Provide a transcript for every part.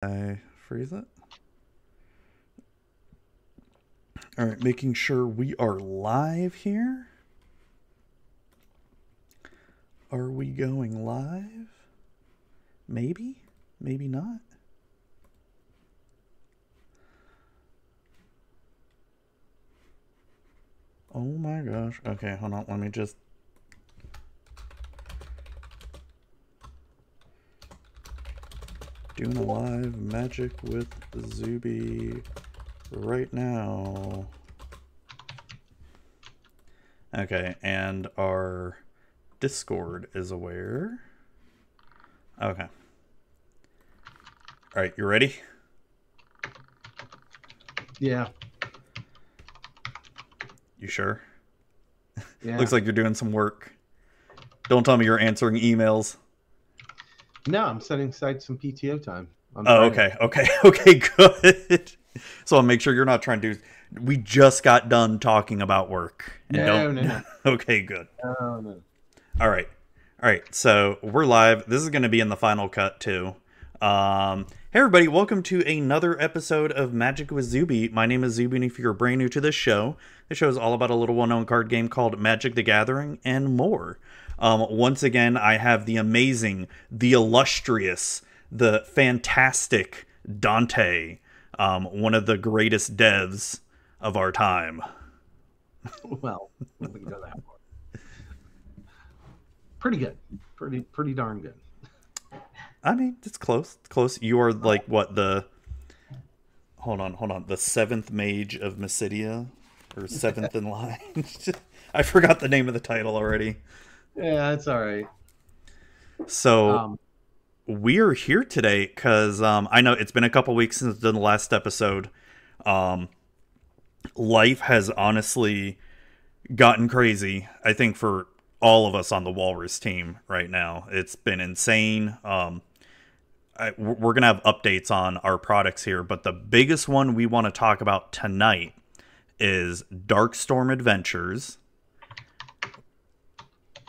I freeze it. All right, making sure we are live here. Are we going live? Maybe, maybe not. Oh my gosh. Okay, hold on. Let me just... Doing a live Magic with Zuby right now. Okay, and our Discord is aware. Okay. All right, you ready? Yeah. You sure? Yeah. Looks like you're doing some work. Don't tell me you're answering emails. No, I'm setting aside some PTO time on Oh, Friday. okay, good. So I'll make sure you're not trying to do... We just got done talking about work. And No, no, no. Okay, good. No. All right. So we're live. This is going to be in the final cut too. Hey everybody, welcome to another episode of Magic with Zuby. My name is Zuby, and if you're brand new to this show is all about a little well-known card game called Magic the Gathering and more. Once again, I have the amazing, the illustrious, the fantastic Dante, one of the greatest devs of our time. Well, we can go that far. Pretty good. Pretty darn good. I mean, it's close. It's close. You are like what the... Hold on. The seventh mage of Mysidia, or seventh in line. I forgot the name of the title already. Yeah, it's all right. So we are here today because I know it's been a couple weeks since the last episode. Life has honestly gotten crazy, I think, for all of us on the Walrus team right now. It's been insane. We're going to have updates on our products here, but the biggest one we want to talk about tonight is Darkstorm Adventures.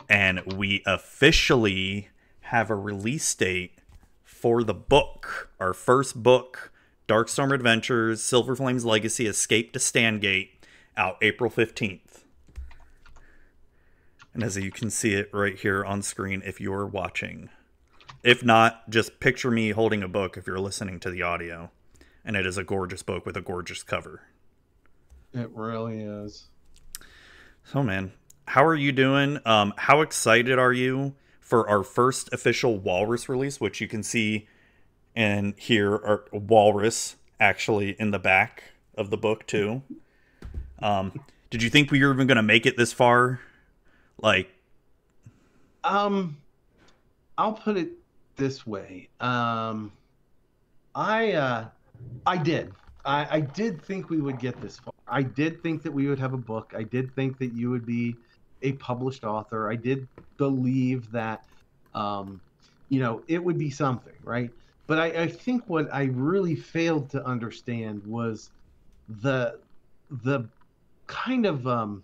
And we officially have a release date for the book. Our first book, Darkstorm Adventures, Silver Flame's Legacy, Escape to Stangate, out April 15th. And as you can see it right here on screen if you're watching. If not, just picture me holding a book if you're listening to the audio. And it is a gorgeous book with a gorgeous cover. It really is. So, man, how are you doing? How excited are you for our first official Walrus release, which you can see and hear our Walrus actually in the back of the book, too? Did you think we were even going to make it this far? I'll put it this way. I did. I did think we would get this far. I did think that we would have a book. I did think that you would be a published author. I did believe that, it would be something, right? But I think what I really failed to understand was the kind of,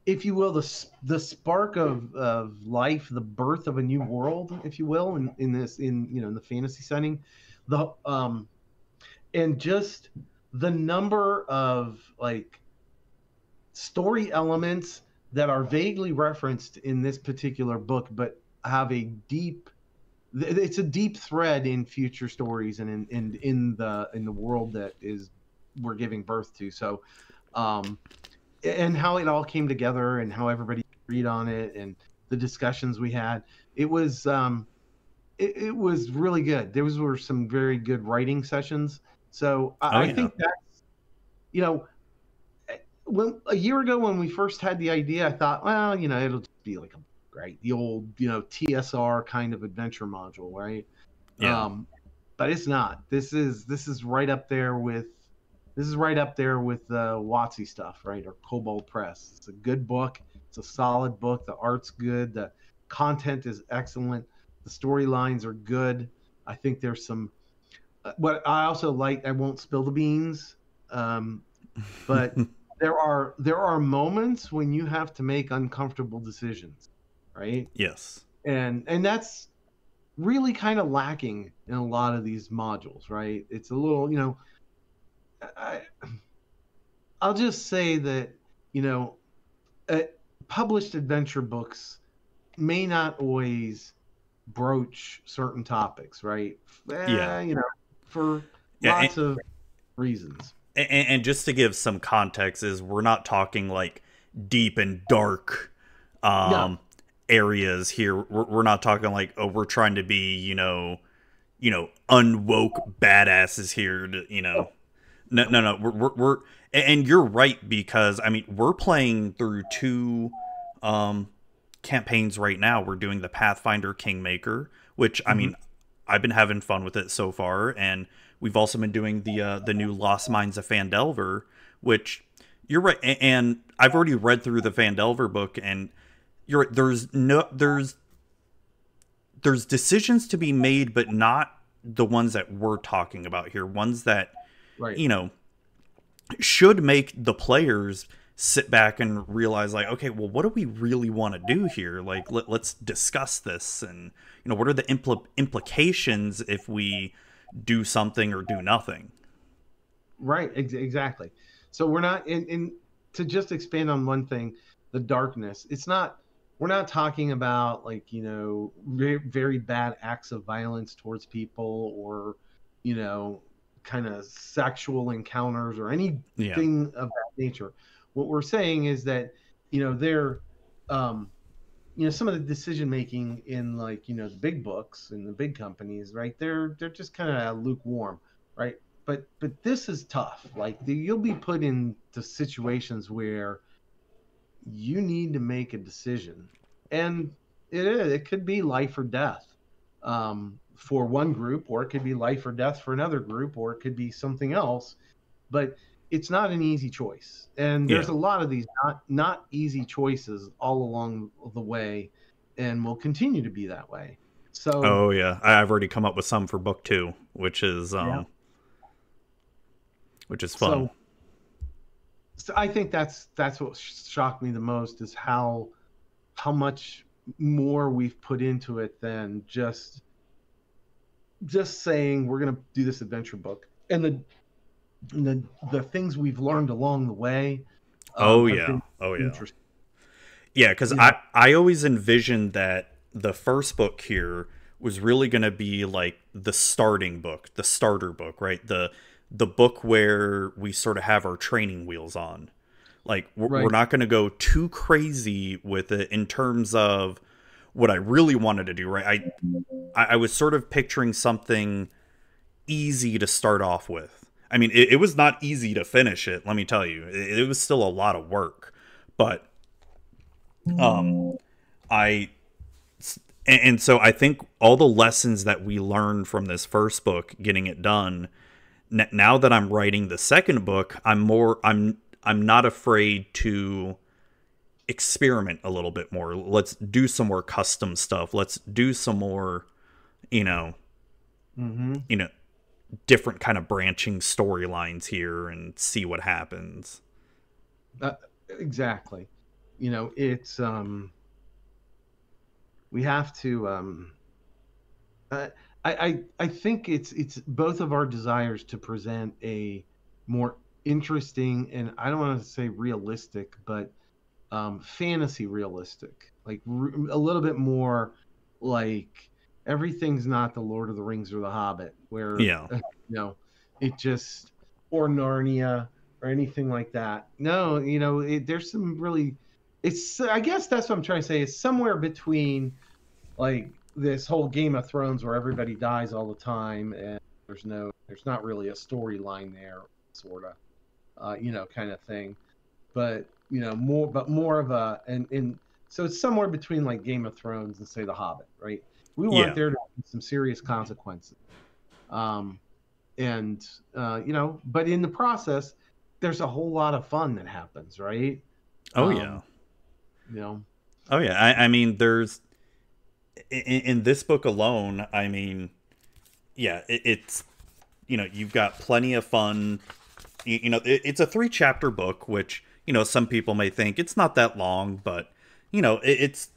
if you will, the spark of life, the birth of a new world, if you will, in the fantasy setting, and just the number of story elements that are vaguely referenced in this particular book, but have it's a deep thread in future stories and in the world that we're giving birth to. So, and how it all came together and how everybody agreed on it and the discussions we had, it was really good. There were some very good writing sessions. So I think that's, when a year ago when we first had the idea, I thought, well, it'll just be like the old, TSR kind of adventure module, right? Yeah. But it's not. This is right up there with WotC stuff, right? Or Cobalt Press. It's a good book. It's a solid book. The art's good. The content is excellent. The storylines are good. I think there's some. What I also like, I won't spill the beans, but there are moments when you have to make uncomfortable decisions, right? Yes. And that's really kind of lacking in a lot of these modules, right? It's a little, I, I'll just say that, you know, published adventure books may not always broach certain topics, right? Yeah. For Yeah. lots of reasons. And just to give some context, is we're not talking like deep and dark No, areas here. We're not talking like, oh, we're trying to be, unwoke badasses here. no. No. We're and you're right, because I mean we're playing through two campaigns right now. We're doing the Pathfinder Kingmaker, which I Hmm. mean I've been having fun with it so far, and we've also been doing the new Lost Mines of Fandelver, which you're right. And I've already read through the Fandelver book, and you're right, there's decisions to be made, but not the ones that we're talking about here. Ones that Right. you know should make the players sit back and realize, like, okay, well, what do we really want to do here? Like, let's discuss this, and what are the implications if we do something or do nothing. Right, exactly. So we're not in to just expand on one thing, the darkness. It's not we're not talking about like, very, very bad acts of violence towards people or, you know, kind of sexual encounters or Yeah. anything of that nature. What we're saying is that, they're um some of the decision making in like the big books and the big companies, right? They're just kind of lukewarm, right? But this is tough. Like you'll be put into situations where you need to make a decision, and it could be life or death for one group, or it could be life or death for another group, or it could be something else. But it's not an easy choice, and there's Yeah. a lot of these not easy choices all along the way, and will continue to be that way. So Oh yeah, I've already come up with some for book two, yeah. which is fun. So I think that's what shocked me the most is how much more we've put into it than just saying we're going to do this adventure book, and the things we've learned along the way Oh have yeah. been Oh yeah. interesting. Yeah, because You know, I always envisioned that the first book here was really going to be like the starting book, the starter book, right? The book where we sort of have our training wheels on. Like we're right? not going to go too crazy with it in terms of what I really wanted to do, right? I was sort of picturing something easy to start off with. I mean, it was not easy to finish it, let me tell you. It was still a lot of work. But um I and so I think all the lessons that we learned from this first book, getting it done, now that I'm writing the second book, I'm not afraid to experiment a little bit more. Let's do some more custom stuff. Let's do some more, you know, Mm-hmm. you know, different kind of branching storylines here and see what happens. Uh, exactly. It's we have to. I, I think it's both of our desires to present a more interesting, and I don't want to say realistic, but fantasy realistic, like a little bit more like everything's not the Lord of the Rings or the Hobbit, where Yeah. it just or Narnia or anything like that. No, there's some really. It's I guess that's what I'm trying to say. It's somewhere between like this whole Game of Thrones where everybody dies all the time and there's not really a storyline there, sort of, kind of thing. But more of a and so it's somewhere between like Game of Thrones and say The Hobbit, right? We want Yeah. there to be some serious consequences, um, and but in the process, there's a whole lot of fun that happens, right? Oh yeah. Um, you know, Oh yeah. I mean, there's in this book alone, I mean, yeah, it's you've got plenty of fun. It's a 3 chapter book, which some people may think it's not that long, but it's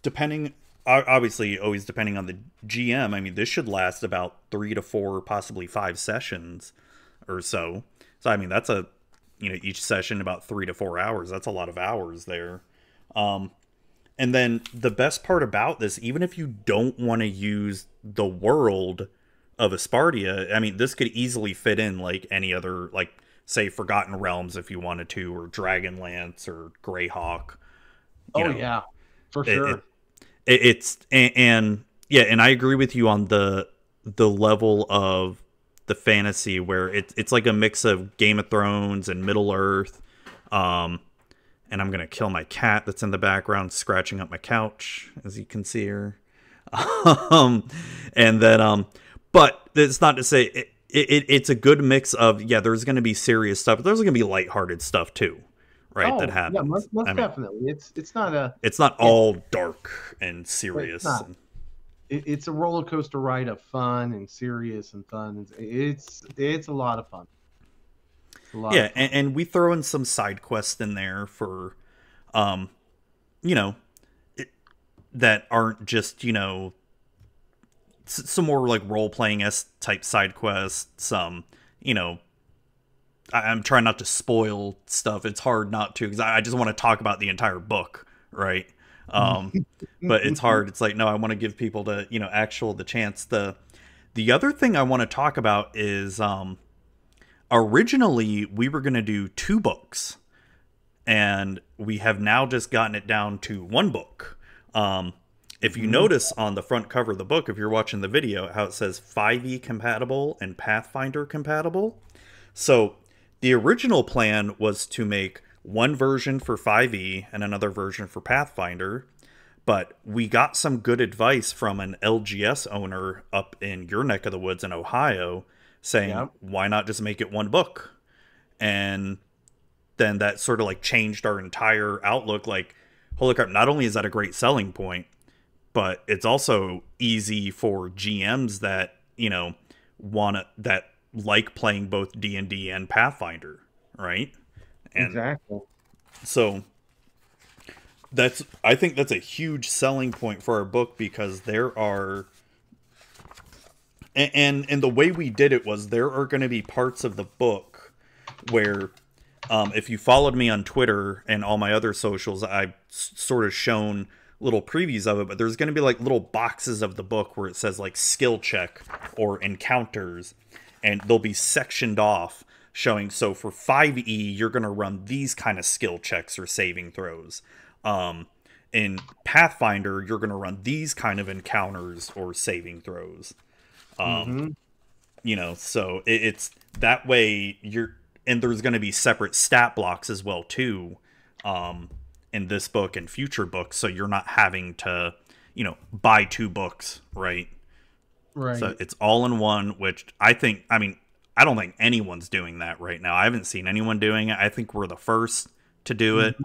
depending obviously always depending on the GM. I mean, this should last about 3 to 4, possibly 5 sessions or so. So I mean, that's a, each session about 3 to 4 hours. That's a lot of hours there. And then the best part about this, even if you don't want to use the world of Aspartia, I mean, this could easily fit in like any other, like, say, Forgotten Realms if you wanted to, or Dragonlance or Greyhawk. You Oh know, yeah, for it, sure. it's and yeah, and I agree with you on the level of the fantasy where it's like a mix of Game of Thrones and Middle Earth. And I'm gonna kill my cat that's in the background scratching up my couch, as you can see her. um, and then but it's not to say it's a good mix of, yeah, there's gonna be serious stuff, but there's gonna be lighthearted stuff too, right? That Oh yeah, happens. most I mean, definitely. It's not a it's not yeah, all dark and it's serious. not. It's a roller coaster ride of fun and serious and fun. It's a lot of fun. It's a lot Yeah, of fun. and we throw in some side quests in there for, um, you know, it, that aren't just, some more like role playing s type side quests. Some, you know, I'm trying not to spoil stuff. It's hard not to, because I just want to talk about the entire book, right? Um, but it's hard. It's like, no, I want to give people the chance. The other thing I want to talk about is, originally we were going to do 2 books, and we have now just gotten it down to 1 book. If you notice on the front cover of the book, if you're watching the video, how it says 5e compatible and Pathfinder compatible. So the original plan was to make one version for 5e and another version for Pathfinder, but we got some good advice from an LGS owner up in your neck of the woods in Ohio saying, Yep. why not just make it 1 book? And then that sort of like changed our entire outlook. Like, holy crap, not only is that a great selling point, but it's also easy for GMs that, that like playing both D&D and Pathfinder, right? And Exactly. so I think that's a huge selling point for our book, because there are, and the way we did it was, there are going to be parts of the book where, if you followed me on Twitter and all my other socials, I've sort of shown little previews of it, but there's going to be like little boxes of the book where it says like skill check or encounters, and they'll be sectioned off showing, so for 5e you're going to run these kind of skill checks or saving throws. In Pathfinder you're going to run these kind of encounters or saving throws. Hmm. So it's that way. And there's going to be separate stat blocks as well too, in this book and future books, so you're not having to, buy 2 books, right? So Right. it's all in one, which I mean, I don't think anyone's doing that right now. I haven't seen anyone doing it. I think we're the first to do it.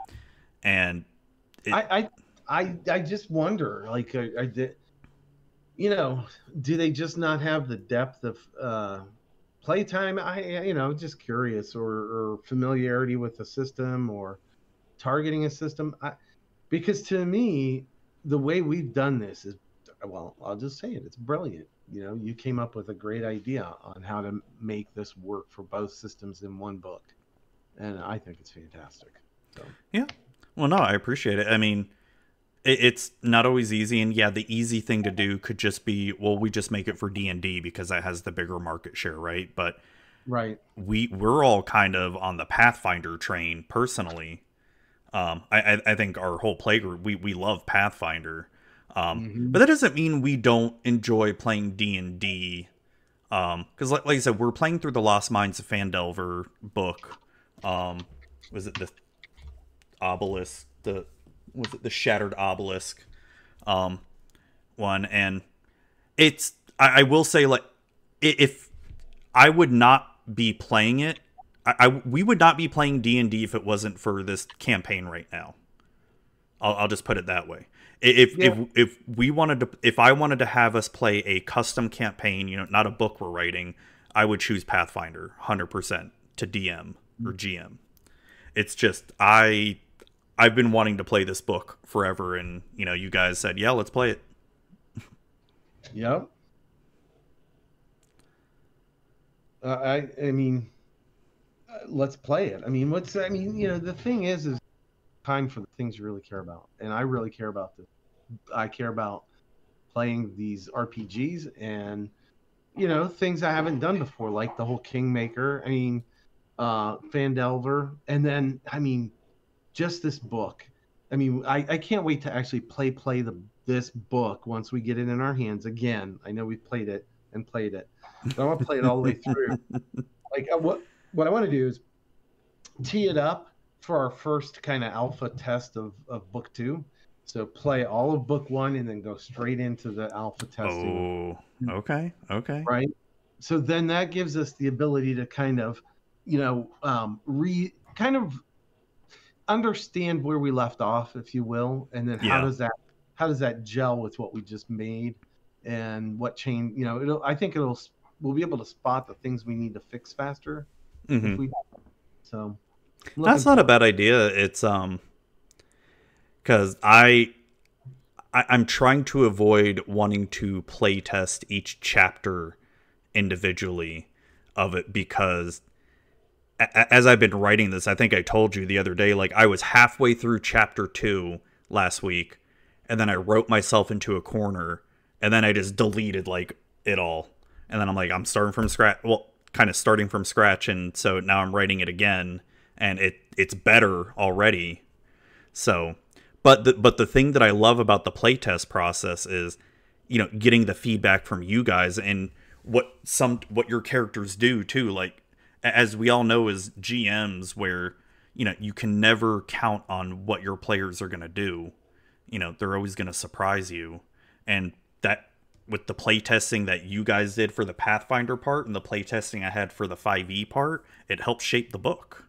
And it, I just wonder, like, I did, do they just not have the depth of playtime? Just curious, or familiarity with the system, or targeting a system. Because to me, the way we've done this is, well, I'll just say it, it's brilliant. You came up with a great idea on how to make this work for both systems in 1 book, and I think it's fantastic. So yeah. Well, no, I appreciate it. I mean, it's not always easy, and yeah, the easy thing to do could just be, well, we just make it for D&D because that has the bigger market share, right? But right. we're all kind of on the Pathfinder train personally. I think our whole playgroup, we love Pathfinder, Hmm. but that doesn't mean we don't enjoy playing D&D. Because like I said, we're playing through the Lost Mines of Phandelver book. Was it the obelisk? Was it the Shattered Obelisk? One, and I will say, like, if I would not be playing it, we would not be playing D&D if it wasn't for this campaign right now. I'll just put it that way. Yeah. If I wanted to have us play a custom campaign, not a book we're writing, I would choose Pathfinder 100% to DM or GM. It's just I've been wanting to play this book forever, and you guys said, yeah, let's play it. Yep. I mean, let's play it. I mean, the thing is time for the things you really care about, and I really care about this. I care about playing these RPGs and things I haven't done before, like the whole Kingmaker. I mean, Phandelver, and then just this book. I mean, I can't wait to actually play this book once we get it in our hands again. I know we've played it and played it, but I want to play it all the way through. Like what I want to do is tee it up for our first kind of alpha test of book 2. So play all of book 1 and then go straight into the alpha testing. Oh, okay. Right. So then that gives us the ability to kind of, kind of understand where we left off, if you will, and then how does that gel with what we just made, and what change? We'll be able to spot the things we need to fix faster. If we, so that's not a bad idea. It's because I'm trying to avoid wanting to play test each chapter individually of it, because as I've been writing this, I think I told you the other day, like I was halfway through chapter 2 last week, and then I wrote myself into a corner, and then I just deleted like it all, and then I'm like, I'm starting from scratch. Well, kind of starting from scratch, and so now I'm writing it again, and it's better already. So, but the thing that I love about the playtest process is, getting the feedback from you guys and what your characters do too. Like, as we all know as GMs, where you can never count on what your players are going to do. They're always going to surprise you, and that with the playtesting that you guys did for the Pathfinder part and the playtesting I had for the 5e part, it helped shape the book.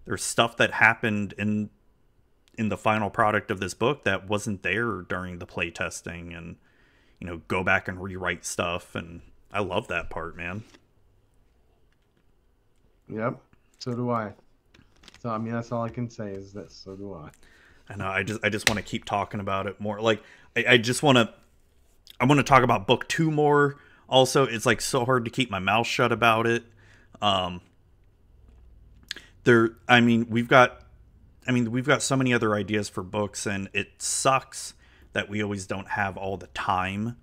There's stuff that happened in the final product of this book that wasn't there during the playtesting, and go back and rewrite stuff, and I love that part, man. Yep, so do I. So I mean, that's all I can say is that so do I. I know. I just want to keep talking about it more. Like I want to talk about book 2 more. Also, it's like so hard to keep my mouth shut about it. We've got so many other ideas for books, and it sucks that we always don't have all the time,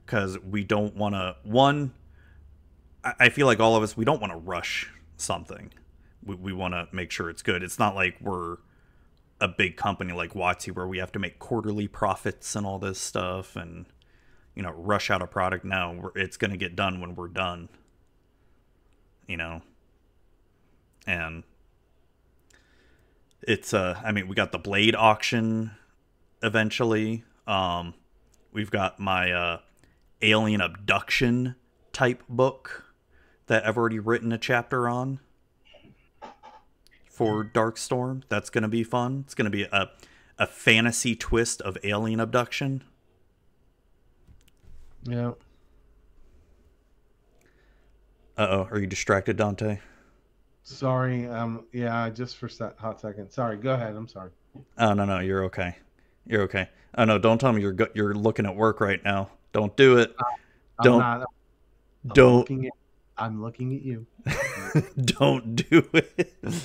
because we don't want to. I feel like all of us, we don't want to rush something. We want to make sure it's good. It's not like we're a big company like WotC where we have to make quarterly profits and all this stuff and rush out a product. No, it's going to get done when we're done. And it's we got the Blade auction eventually. We've got my alien abduction type book that I've already written a chapter on for Darkstorm. That's going to be fun. It's going to be a fantasy twist of alien abduction. Yeah. Uh-oh, are you distracted, Dante? Sorry. Yeah, just for a hot second. Sorry, go ahead. I'm sorry. Oh, no, you're okay. You're okay. Oh, no, don't tell me you're looking at work right now. Don't do it. I'm looking at you. Don't do it.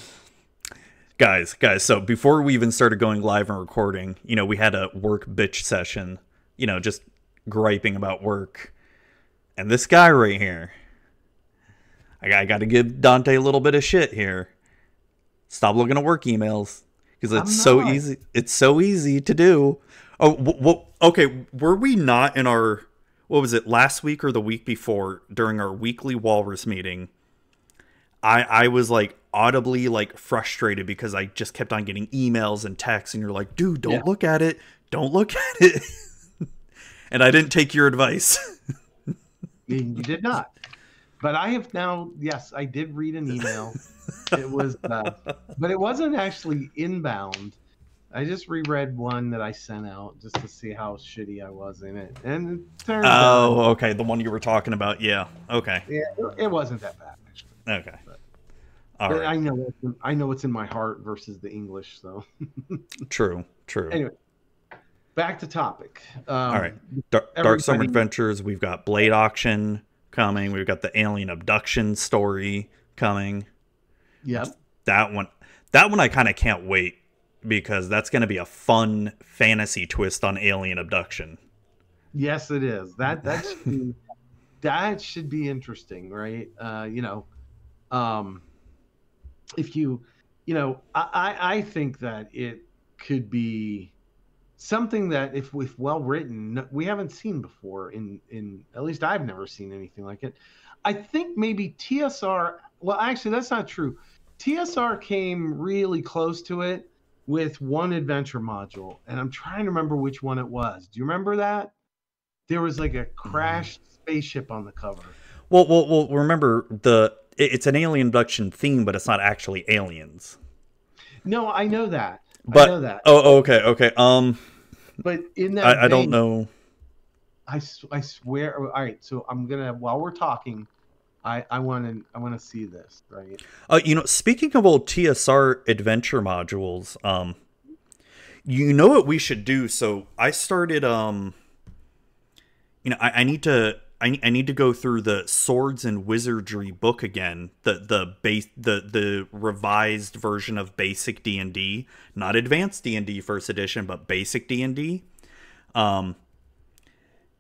Guys, so before we even started going live and recording, we had a work bitch session, just griping about work. And this guy right here, I got to give Dante a little bit of shit here. Stop looking at work emails, because it's so easy. It's so easy to do. Oh, okay. Were we not in our, what was it, last week or the week before, during our weekly Walrus meeting? I was like audibly like frustrated because I just kept on getting emails and texts, and you're like, dude, don't look at it. Don't look at it. And I didn't take your advice. You did not. But I have now, yes, I did read an email. It was, but it wasn't actually inbound. I just reread one that I sent out just to see how shitty I was in it. And it turned out. Oh, okay. The one you were talking about. Yeah. Okay. Yeah, it wasn't that bad, actually. Okay. All But right. I know what's in my heart versus the English. So True. True. anyway, back to topic. All right. Darkstorm Everybody, Adventures. We've got Blade Auction coming. We've got the alien abduction story coming. yep, That one. That one I kind of can't wait because that's going to be a fun fantasy twist on alien abduction. yes, it is. That should be interesting, right? Um, if I think that it could be something that if well written, we haven't seen before. In at least I've never seen anything like it. I think maybe TSR. Well, actually, that's not true. TSR came really close to it with one adventure module, and I'm trying to remember which one it was. Do you remember that? There was like a crashed spaceship on the cover. Well. Remember it's an alien abduction theme, but it's not actually aliens. No, I know that. I know But that. okay, okay. But in that I don't vein, know. I swear. All right, so I'm gonna while we're talking, I want to see this, right? Speaking of old TSR adventure modules, you know what we should do? So I started, I need to. I need to go through the Swords and Wizardry book again. The revised version of basic D&D, not advanced D&D first edition, but basic D&D.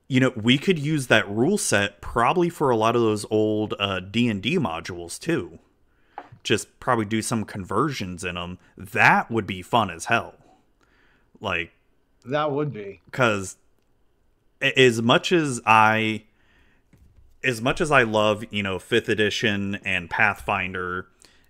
We could use that rule set probably for a lot of those old D&D modules too. Just probably do some conversions in them. That would be fun as hell. Like, that would be, because as much as I love, 5th edition and Pathfinder,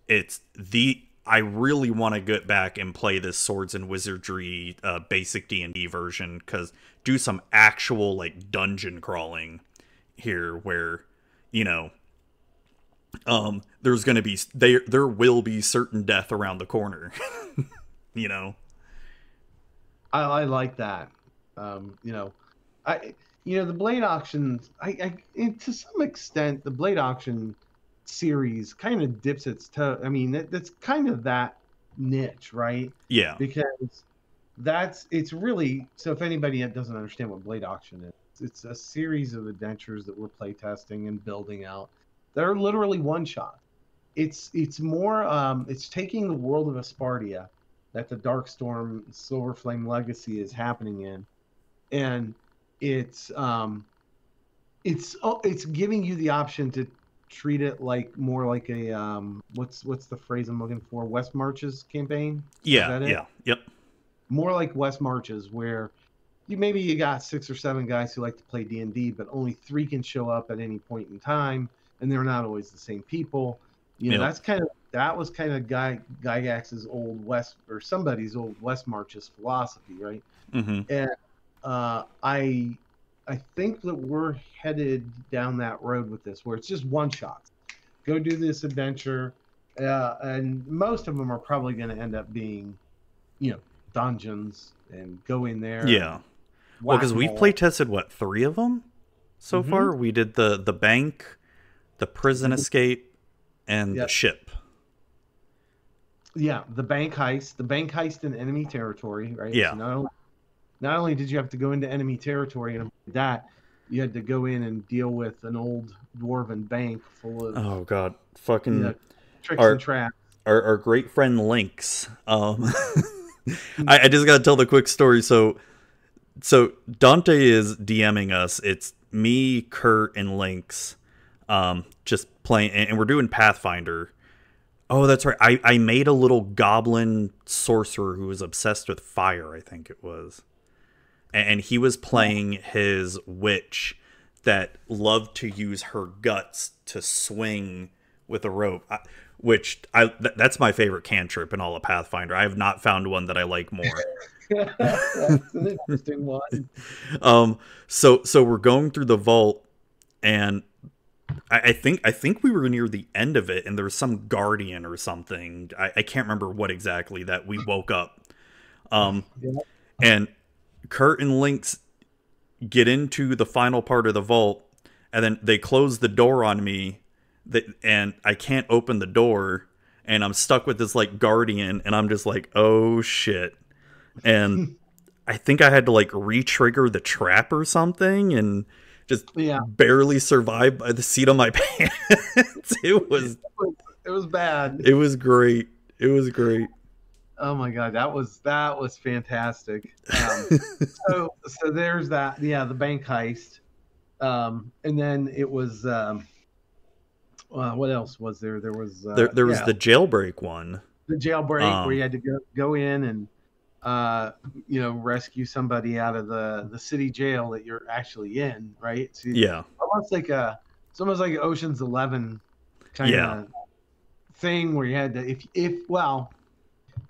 I really want to get back and play this Swords and Wizardry basic D&D version, because do some actual like dungeon crawling here where, there's going to be there will be certain death around the corner. you know. I like that. I the Blade auctions. To some extent, the Blade auction series kind of dips its toe. I mean, that's kind of that niche, right? Yeah. Because it's really, so if anybody doesn't understand what Blade auction is, it's a series of adventures that we're playtesting and building out that are literally one shot. It's more it's taking the world of Aspartia that the Darkstorm Silver Flame Legacy is happening in, and it's giving you the option to treat it more like a what's the phrase I'm looking for? West Marches campaign? Yeah, yeah, yep. More like West Marches, where you got 6 or 7 guys who like to play D&D, but only 3 can show up at any point in time, and they're not always the same people. Yep. That was kind of Gygax's old West, or somebody's old West Marches philosophy, right? Mm-hmm. And I think that we're headed down that road with this, where it's just one shot. Go do this adventure, and most of them are probably going to end up being, dungeons, and go in there. Yeah. Well, because we've play tested 3 of them so far. We did the bank, the prison escape, and the ship. Yeah, the bank heist in enemy territory, right? Yeah. So not only did you have to go into enemy territory and that, you had to go in and deal with an old dwarven bank full of, oh god, fucking tricks and traps. Our great friend Lynx. I just gotta tell the quick story. So Dante is DMing us. It's me, Kurt, and Lynx, just playing, and we're doing Pathfinder. Oh, that's right. I made a little goblin sorcerer who was obsessed with fire, I think it was. And he was playing his witch that loved to use her guts to swing with a rope, that's my favorite cantrip in all of Pathfinder. I have not found one that I like more. That's an interesting one. So we're going through the vault, and I think we were near the end of it, and there was some guardian or something. I can't remember what exactly that we woke up. And Kurt and Lynx get into the final part of the vault, and then they close the door on me, and I can't open the door. and I'm stuck with this like guardian, and I'm just like, oh shit. And I think I had to like re-trigger the trap or something, and just Yeah, barely survived by the seat of my pants. it was bad. It was great. It was great. Oh my god, that was fantastic. So there's that. Yeah, the bank heist. And then it was what else was there? There was There was the jailbreak one. the jailbreak where Um, you had to go in and rescue somebody out of the city jail that you're actually in, right? So yeah, almost like it's almost like Ocean's 11 kind yeah, of thing where you had to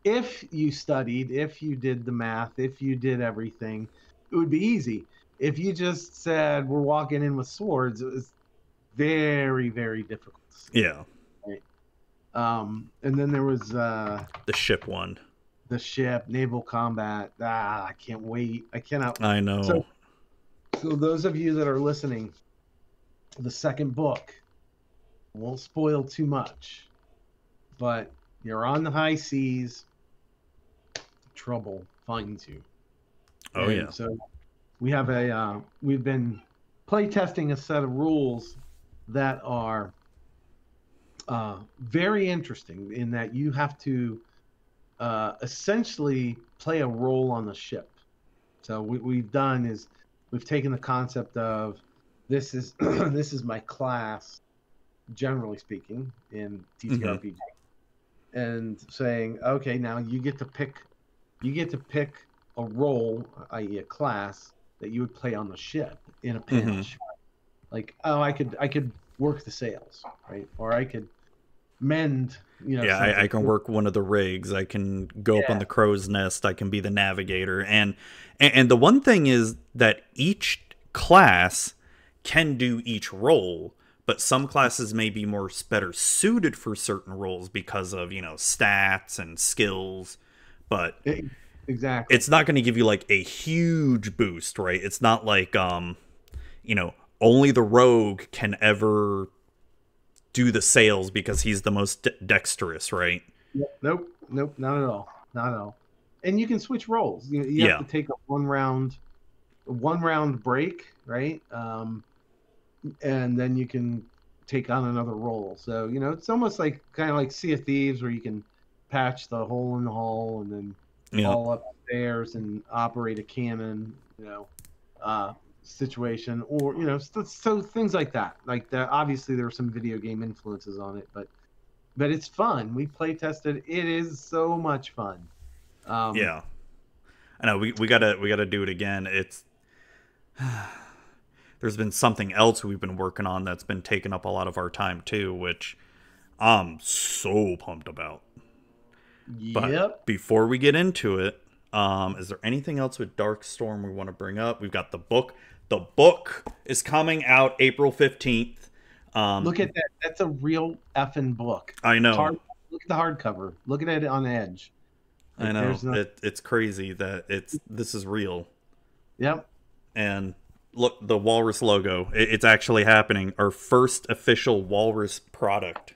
if you studied, if you did the math, if you did everything, it would be easy. If you just said we're walking in with swords, it was very, very difficult to see. yeah. Right? And then there was The ship one. the ship, naval combat. I can't wait. I cannot. I know. So those of you that are listening, the second book, won't spoil too much, but you're on the high seas. Trouble finds you. Oh And yeah. so we've been playtesting a set of rules that are very interesting in that you have to essentially play a role on the ship. So what we've done is we've taken the concept of this is this is my class, generally speaking, in TTRPG, and saying, okay, now you get to pick a role, i.e., a class that you would play on the ship in a pinch. Like, oh, I could work the sails, right? Or I could mend, Yeah, I can work one of the rigs. I can go up on the crow's nest. I can be the navigator. And the one thing is that each class can do each role, but some classes may be better suited for certain roles because of, stats and skills. But exactly, it's not going to give you like a huge boost, right? It's not like only the rogue can ever do the sails because he's the most dexterous, right? Nope, not at all, not at all. And you can switch roles. You have to take a one round break, right? And then you can take on another role. So it's almost like kind of like Sea of Thieves, where you can patch the hole in the hull and then fall upstairs and operate a cannon, situation, or so things like that. Like that, obviously there are some video game influences on it, but it's fun. We play tested. It is so much fun. Yeah, I know. We gotta do it again. It's there's been something else we've been working on that's been taking up a lot of our time too, which I'm so pumped about. But before we get into it, is there anything else with Darkstorm we want to bring up? We've got the book. The book is coming out April 15th. Look at that. That's a real effing book. I know. Look at the hardcover. Look at it on Edge. I know. It's crazy that this is real. Yep. And look, the Walrus logo. It's actually happening. Our first official Walrus product.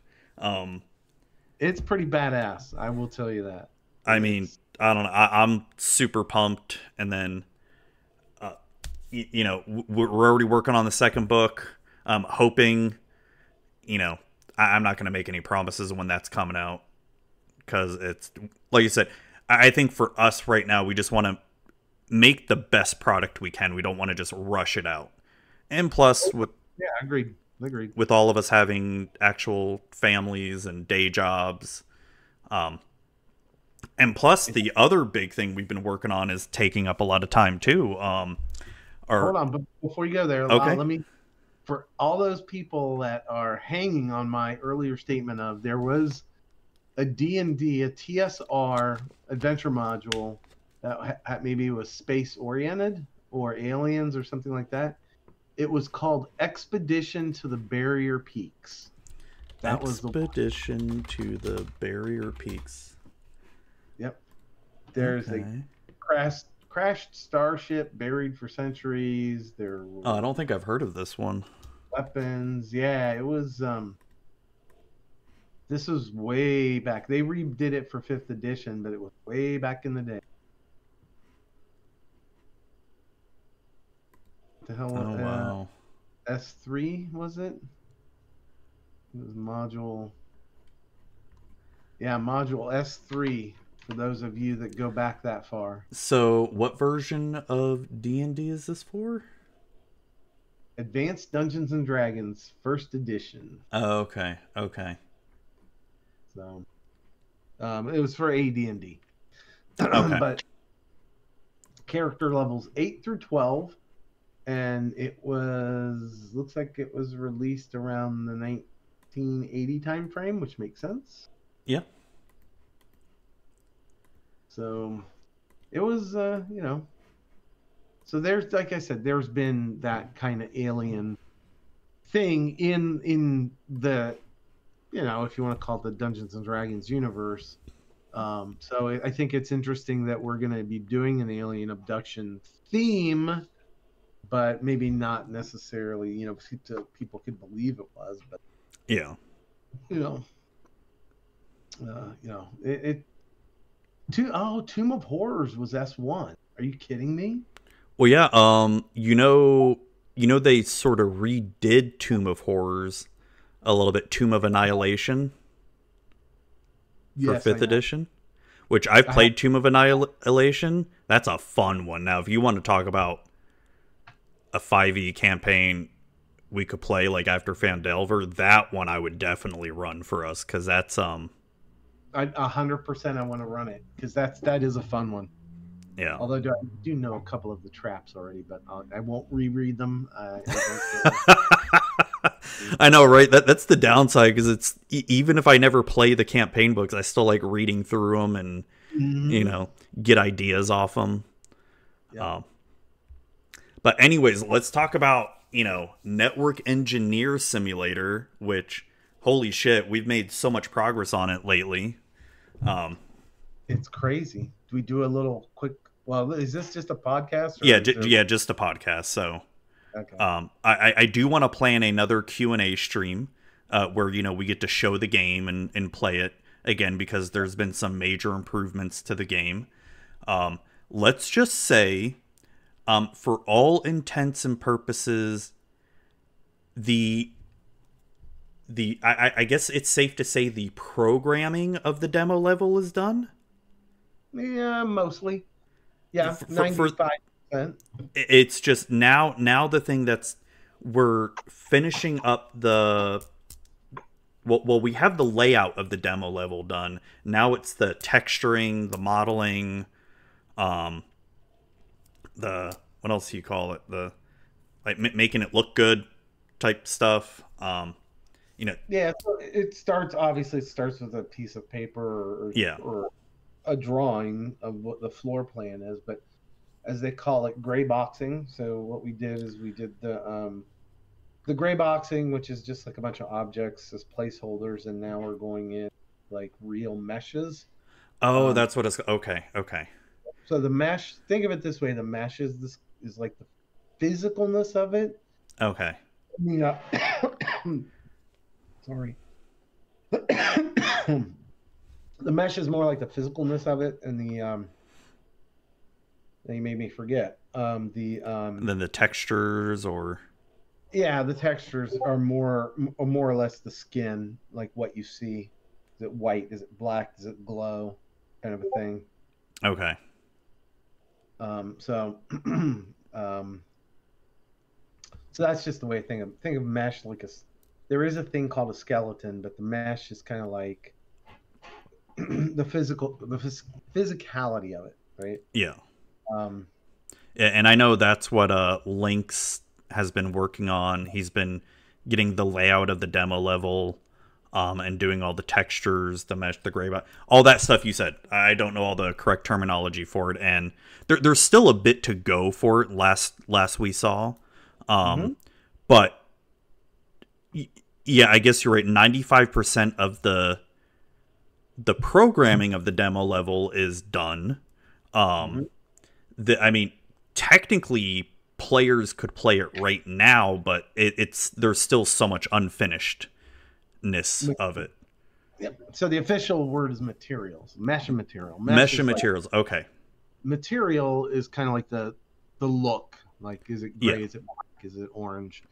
It's pretty badass. I will tell you that. I mean, I don't know. I'm super pumped. And then, we're already working on the second book. Hoping, I'm not going to make any promises when that's coming out. Because it's, like you said, I think for us right now, we just want to make the best product we can. We don't want to just rush it out. And plus, agreed. With all of us having actual families and day jobs. And plus, the other big thing we've been working on is taking up a lot of time, too. Hold on, but before you go there, okay. Let me, for all those people that are hanging on my earlier statement of there was a D&D, a TSR adventure module that maybe was space-oriented or aliens or something like that. It was called Expedition to the Barrier Peaks. Expedition to the Barrier Peaks. Yep. There's a crashed starship buried for centuries. I don't think I've heard of this one. Weapons. Yeah, it was. This was way back. They redid it for 5th edition, but it was way back in the day. What the hell? Oh, wow. S3 was it? It was module. Yeah, module S3. For those of you that go back that far. So, what version of D&D is this for? Advanced Dungeons and Dragons, 1st edition. Oh, okay. Okay. So, it was for AD&D. Okay. But character levels 8 through 12, and looks like it was released around the 1980 time frame, which makes sense. Yeah. So it was, so there's, like I said, there's been that kind of alien thing in the, if you want to call it the Dungeons and Dragons universe. So I think it's interesting that we're going to be doing an alien abduction theme, but maybe not necessarily, people could believe it was, but yeah, Tomb of Horrors was S1. Are you kidding me? Well, yeah. They sort of redid Tomb of Horrors a little bit. Tomb of Annihilation for 5th edition, which I've played. Tomb of Annihilation. That's a fun one. Now, if you want to talk about a 5e campaign we could play like after Fandelver, that one I would definitely run for us, because that's 100% I want to run it, because that is a fun one. Yeah. Although I do know a couple of the traps already, but I won't reread them. I know, right? That's the downside, because it's even if I never play the campaign books, I still like reading through them and get ideas off them. Yeah. But anyways, let's talk about Network Engineer Simulator, which, holy shit, we've made so much progress on it lately. It's crazy. Do we do a little quick? Well, is this just a podcast? Yeah, just a podcast. So, okay. I do want to plan another Q&A stream where we get to show the game and play it again, because there's been some major improvements to the game. Let's just say, for all intents and purposes, I guess it's safe to say the programming of the demo level is done. Yeah, mostly. Yeah, 95%. It's just now the thing we're finishing up the. Well, we have the layout of the demo level done. Now it's the texturing, the modeling, what else do you call it? The making it look good type stuff. Yeah, so it starts with a piece of paper or a drawing of what the floor plan is, but as they call it, gray boxing. So what we did is we did the gray boxing, which is just like a bunch of objects as placeholders, and now we're going in like real meshes. Oh, that's what it's okay. So the mesh, think of it this way: the mesh is like the physicalness of it. Okay. Yeah. Sorry. The mesh is more like the physicalness of it, and you made me forget. Then the textures, or the textures are more or less the skin, like what you see. Is it white? Is it black? Does it glow? Kind of a thing. Okay. So that's just the way I think of mesh like there is a thing called a skeleton, but the mesh is kind of like the physicality of it, right? Yeah. And I know that's what Lynx has been working on. He's been getting the layout of the demo level, and doing all the textures, the mesh, the gray box, all that stuff you said. I don't know all the correct terminology for it, and there's still a bit to go for it. Last we saw, but yeah, I guess you're right. 95% of the programming of the demo level is done. I mean, technically, players could play it right now, but there's still so much unfinishedness of it. Yep. So the official word is materials. Mesh and material. Mesh Is and like materials. Okay. material is kind of like the look. Like, is it Yeah, gray? Is it black? Is it orange?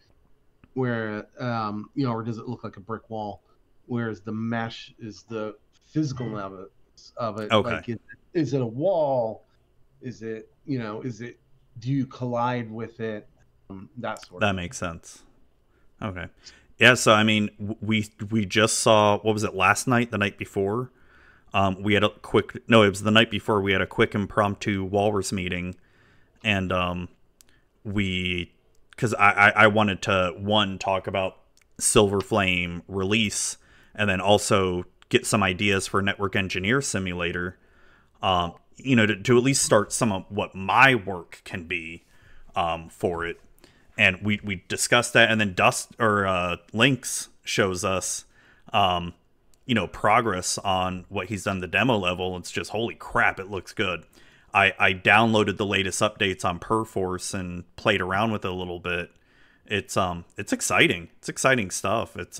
Where or does it look like a brick wall? Whereas the mesh is the physical of it. okay, Like, is it a wall? Is it do you collide with it? That sort of that thing. makes sense. Okay. Yeah, so I mean, we just saw, what was it, last night, the night before? We had a quick, no, it was the night before, we had a quick impromptu Walrus meeting, and we, because I wanted to, one, talk about Silver Flame release, and then also get some ideas for Network Engineer Simulator, to at least start some of what my work can be for it. And we discussed that, and then Lynx shows us, progress on what he's done the demo level. It's just, holy crap, it looks good. I downloaded the latest updates on Perforce and played around with it a little bit. It's exciting. It's exciting stuff. It's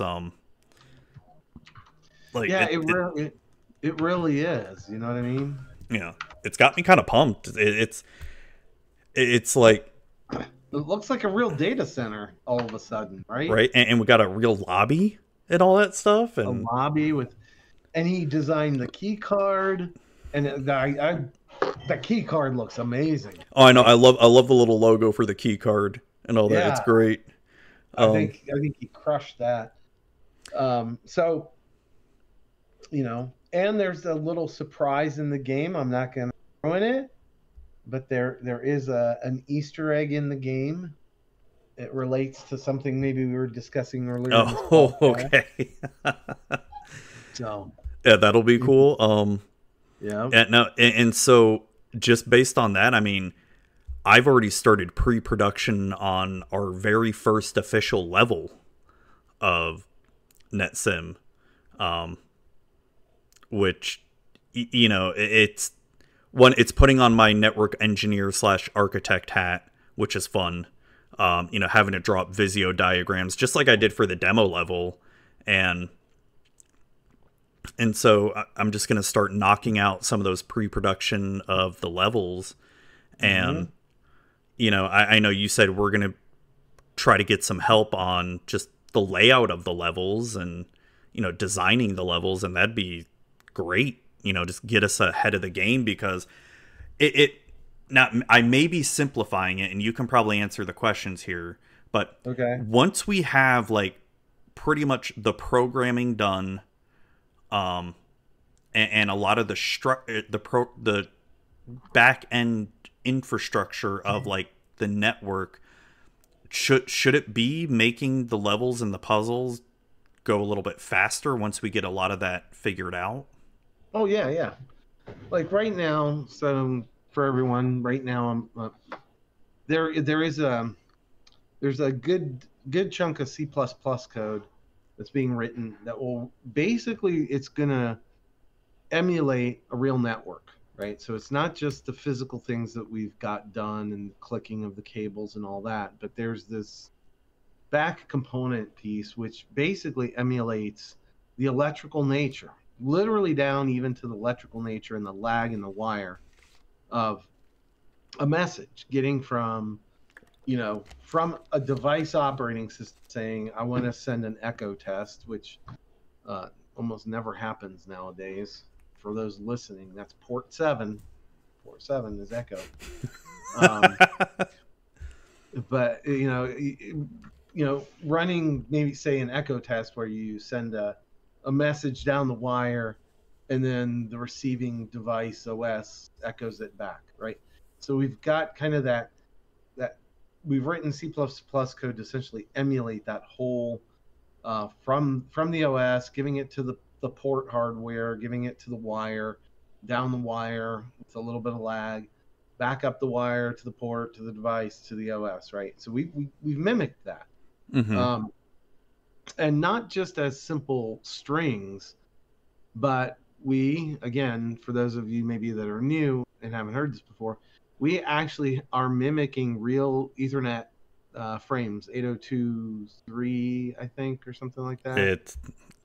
like Yeah, it really is. You know what I mean? yeah, it's got me kind of pumped. It's like, It looks like a real data center all of a sudden, right? right, and we got a real lobby and all that stuff, A and lobby and he designed the key card, and the key card looks amazing. oh, I know, I love the little logo for the key card and all that. It's Yeah, great. I think he crushed that. So and there's a little surprise in the game. I'm not going to ruin it, but there is an Easter egg in the game. It relates to something maybe we were discussing earlier. Oh, okay. So Yeah, that'll be cool. yeah. And so just based on that, I mean, I've already started pre-production on our very first official level of NetSim, which, it's it's putting on my network engineer / architect hat, which is fun. Having to draw up Visio diagrams just like I did for the demo level, and so I'm just gonna start knocking out some of those pre-production of the levels, and I know you said we're gonna try to get some help on just the layout of the levels and designing the levels, and that'd be great. Just get us ahead of the game, because it now, I may be simplifying it, and you can probably answer the questions here, but Okay. once we have like pretty much the programming done, and a lot of the back end infrastructure of like the network, should it be making the levels and the puzzles go a little bit faster once we get a lot of that figured out? Oh yeah. Like right now, so for everyone, right now, there's a good chunk of C++ code that's being written that will basically, it's gonna emulate a real network, right? So it's not just the physical things that we've got done and the clicking of the cables and all that, but there's this back component piece which basically emulates the electrical nature, literally down even to the electrical nature and the lag in the wire of a message getting from a device operating system saying, I want to send an echo test, which almost never happens nowadays. For those listening, that's port 7. Port 7 is echo. But running maybe say an echo test where you send a message down the wire, and then the receiving device OS echoes it back, right? So we've got kind of that we've written C++ code to essentially emulate that whole from the OS, giving it to the port hardware, giving it to the wire, down the wire with a little bit of lag, back up the wire to the port, to the device, to the OS, right? So we've mimicked that. Mm-hmm. And not just as simple strings, but we, again, for those of you maybe that are new and haven't heard this before, we actually are mimicking real Ethernet frames, 802.3, I think, or something like that. It's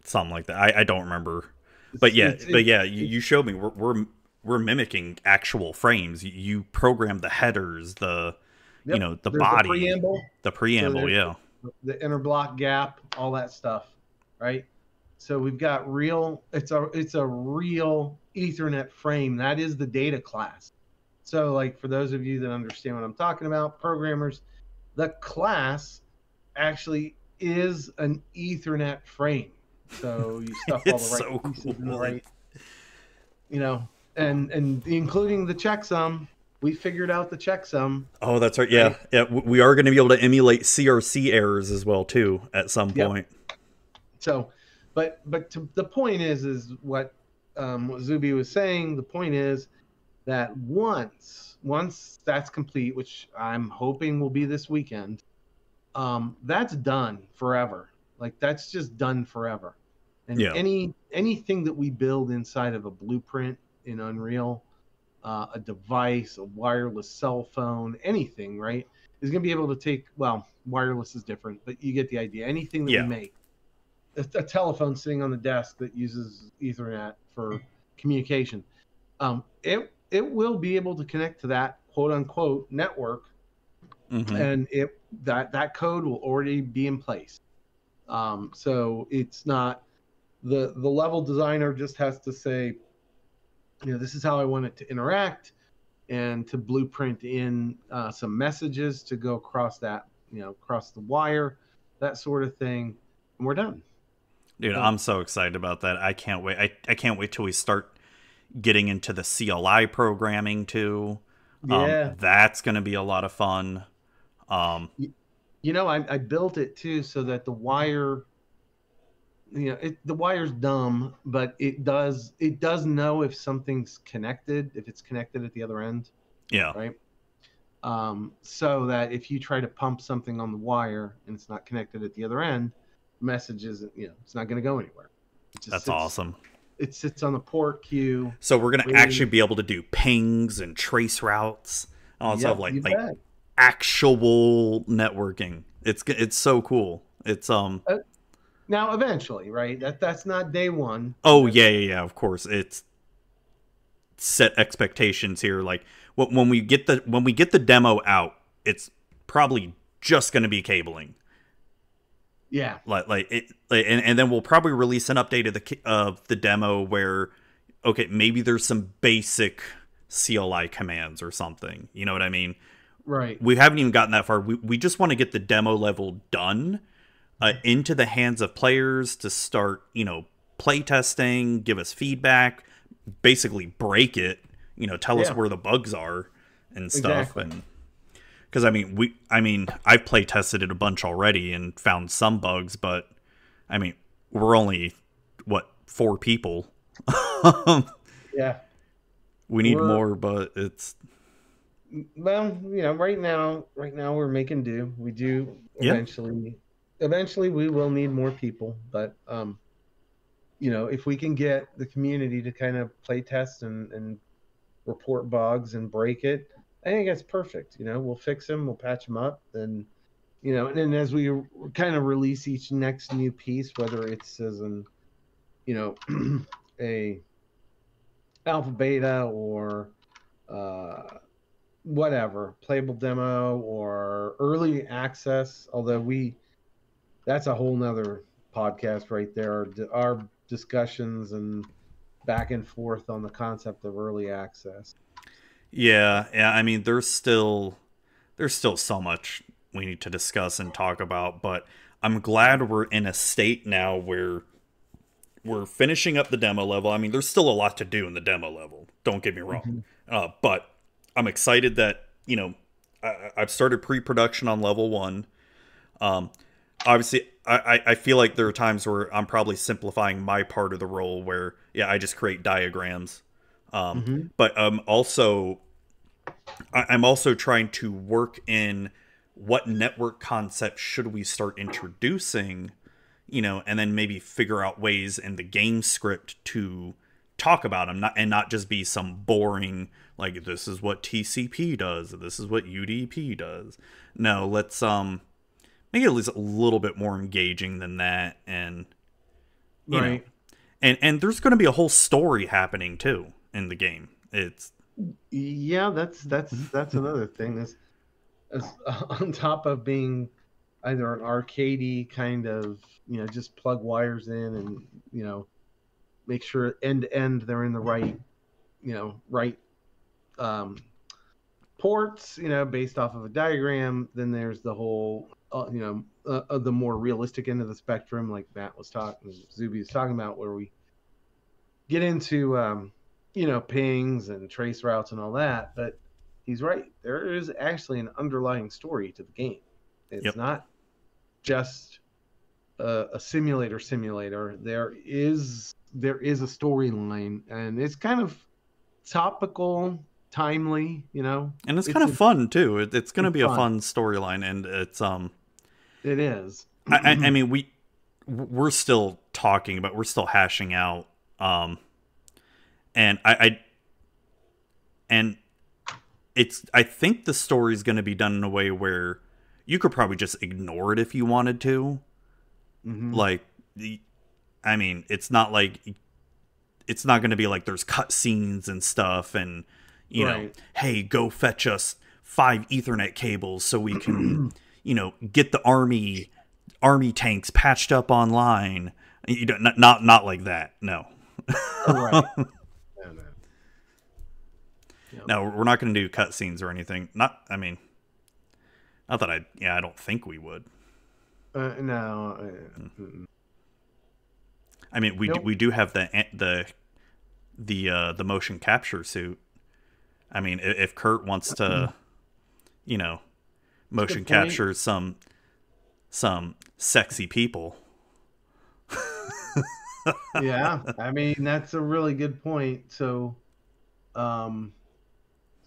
something like that. I don't remember but yeah, you showed me we're mimicking actual frames. You program the headers, Yep. the There's the body, preamble. the So preamble. there's Yeah, interblock gap, all that stuff, right? So we've got real. It's a real Ethernet frame. That is the data class. So like for those of you that understand what I'm talking about, programmers, the class actually is an Ethernet frame. So you stuff all it's the right so pieces in the cool. right, and including the checksum. We figured out the checksum, Oh, that's right. Yeah, right? yeah. We are going to be able to emulate CRC errors as well too at some Yep. point. So, but the point is what Zuby was saying. The point is that once that's complete, which I'm hoping will be this weekend, that's done forever. Like that's just done forever. And Yeah, anything that we build inside of a blueprint in Unreal, a device, a wireless cell phone, anything, right, is going to be able to take. Well, wireless is different, but you get the idea. Anything that we yeah, make, a telephone sitting on the desk that uses Ethernet for communication, it will be able to connect to that quote unquote network, hmm and that code will already be in place. So it's not the level designer just has to say, this is how I want it to interact, and to blueprint in some messages to go across that, across the wire, that sort of thing, and we're done. dude, Done. I'm so excited about that. I can't wait. I can't wait till we start getting into the CLI programming too. Yeah. That's going to be a lot of fun. Um, I built it too so that the wire, the wire's dumb, but it does know if something's connected, if it's connected at the other end, yeah, right? So that if you try to pump something on the wire and it's not connected at the other end, message isn't, it's not going to go anywhere. It just that's sits. awesome. It sits on the port queue. So we're going to actually Waiting. be able to do pings and trace routes and all that stuff, Yep, you like bet. actual networking. It's so cool. It's Uh, Now, eventually, right? That's not day one. Oh That's yeah, yeah, yeah. Of course, it's set expectations here. Like when we get the demo out, it's probably just going to be cabling. yeah, And then we'll probably release an update of the demo where, okay, maybe there's some basic CLI commands or something. You know what I mean? right. We haven't even gotten that far. We just want to get the demo level done, into the hands of players to start, play testing, give us feedback, basically break it, tell us Yeah, where the bugs are and stuff. exactly. And because I've play tested it a bunch already and found some bugs, but I mean, we're only what, 4 people. Yeah, We need we're more, but it's well, right now we're making do. We do yeah, eventually we will need more people, but if we can get the community to kind of play test and report bugs and break it, I think that's perfect. We'll fix them, we'll patch them up, and then as we kind of release each next new piece, whether it's as an a alpha beta or whatever playable demo or early access, although that's a whole nother podcast right there, our discussions and back and forth on the concept of early access. yeah, yeah. I mean, there's still so much we need to discuss and talk about, but I'm glad we're in a state now where we're finishing up the demo level. I mean, there's still a lot to do in the demo level. Don't get me wrong, Mm-hmm. but I'm excited that I've started pre-production on level 1. Um, Obviously, I feel like there are times where I'm probably simplifying my part of the role where, yeah, I just create diagrams. Mm-hmm. But I'm also trying to work in what network concepts should we start introducing, and then maybe figure out ways in the game script to talk about them, not just be some boring, like, this is what TCP does, this is what UDP does. No, let's make it at least a little bit more engaging than that, and you know Right. and there's going to be a whole story happening too in the game. It's Yeah, that's another thing. Is on top of being either an arcadey kind of, just plug wires in and, make sure end to end they're in the right, right um, ports, based off of a diagram. Then there's the whole, the more realistic end of the spectrum, like Matt was talking, Zuby was talking about, where we get into, pings and trace routes and all that. But he's right. There is actually an underlying story to the game. It's not just a simulator. There is a storyline, and it's kind of topical, timely, and it's kind of fun too. It's going to be a fun storyline, and it's it is. I mean, we're still we're still hashing out, and I think the story's going to be done in a way where you could probably just ignore it if you wanted to. Like, I mean, it's not going to be like there's cutscenes and stuff, and you know, hey, go fetch us 5 Ethernet cables so we can, get the army tanks patched up online. You don't, not like that. No. No, we're not going to do cutscenes or anything. Not that I don't think we would. No. I mean, we do have the motion capture suit. I mean, if Kurt wants to, motion capture some sexy people. Yeah, I mean, that's a really good point. So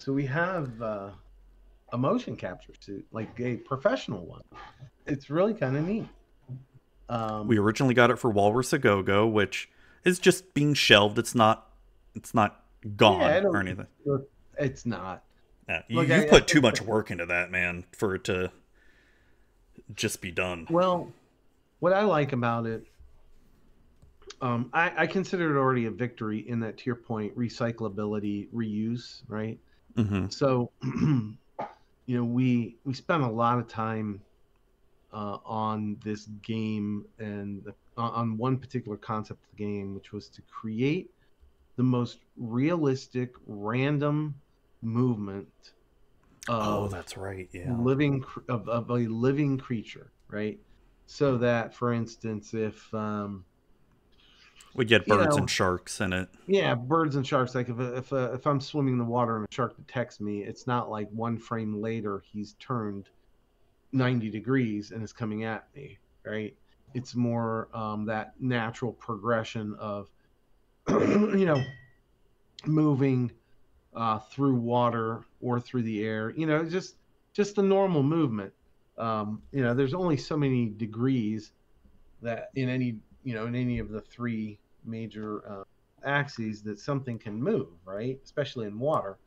we have a motion capture suit, like a professional one. It's really kind of neat. We originally got it for Walrus Go, which is just being shelved. It's not gone or anything. It's not. Yeah, you put too much work into that, man, for it to just be done. Well, what I like about it, I consider it already a victory in that, to your point, recyclability, reuse, right? Mm-hmm. So, we spent a lot of time on this game and on one particular concept of the game, which was to create the most realistic, random movement of that's right, yeah, of a living creature, right? So that, for instance, if we get birds and sharks in it. Yeah, birds and sharks. Like if I'm swimming in the water and a shark detects me, it's not like one frame later he's turned 90 degrees and is coming at me, right? It's more that natural progression of moving through water or through the air. Just the normal movement. There's only so many degrees that in any of the 3 major axes that something can move, right? Especially in water.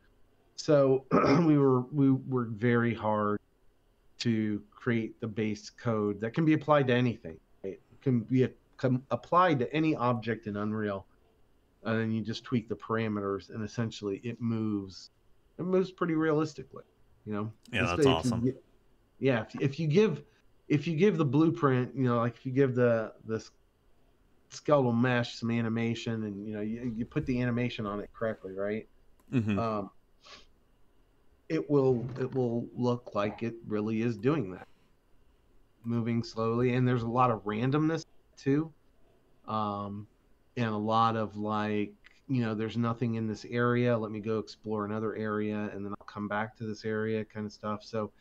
So we worked very hard to create the base code that can be applied to anything. Right? It can be applied to any object in Unreal, and then you just tweak the parameters, and essentially it moves pretty realistically. Yeah, that's awesome. If you give the blueprint, like if you give the skeletal mesh some animation, and you put the animation on it correctly, right? Mm-hmm. It will look like it really is doing that, moving slowly. And there's a lot of randomness too, and a lot of like, there's nothing in this area, let me go explore another area, and then I'll come back to this area, kind of stuff. So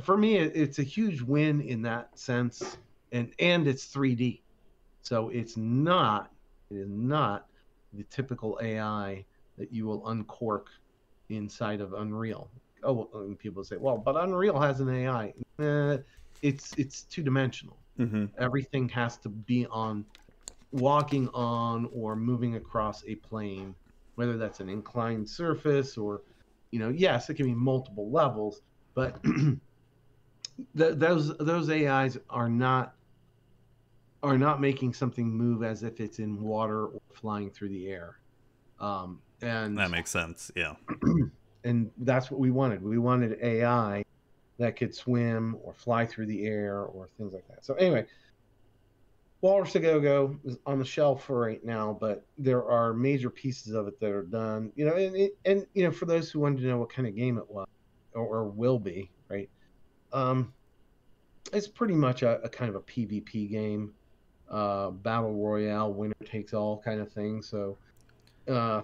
for me, it's a huge win in that sense, and it's 3D, so it is not the typical AI that you will uncork inside of Unreal. And people say, well, but Unreal has an AI. It's 2-dimensional. Mm-hmm. Everything has to be walking on or moving across a plane, whether that's an inclined surface or, yes, it can be multiple levels, but those AIs are not are not making something move as if it's in water or flying through the air. And That makes sense. Yeah. and that's what we wanted. We wanted AI that could swim or fly through the air or things like that. So anyway, Walrus to Go is on the shelf for right now, but there are major pieces of it that are done. And you know, for those who wanted to know what kind of game it was or will be, right? Um, it's pretty much a kind of a PvP game, battle royale, winner takes all kind of thing. So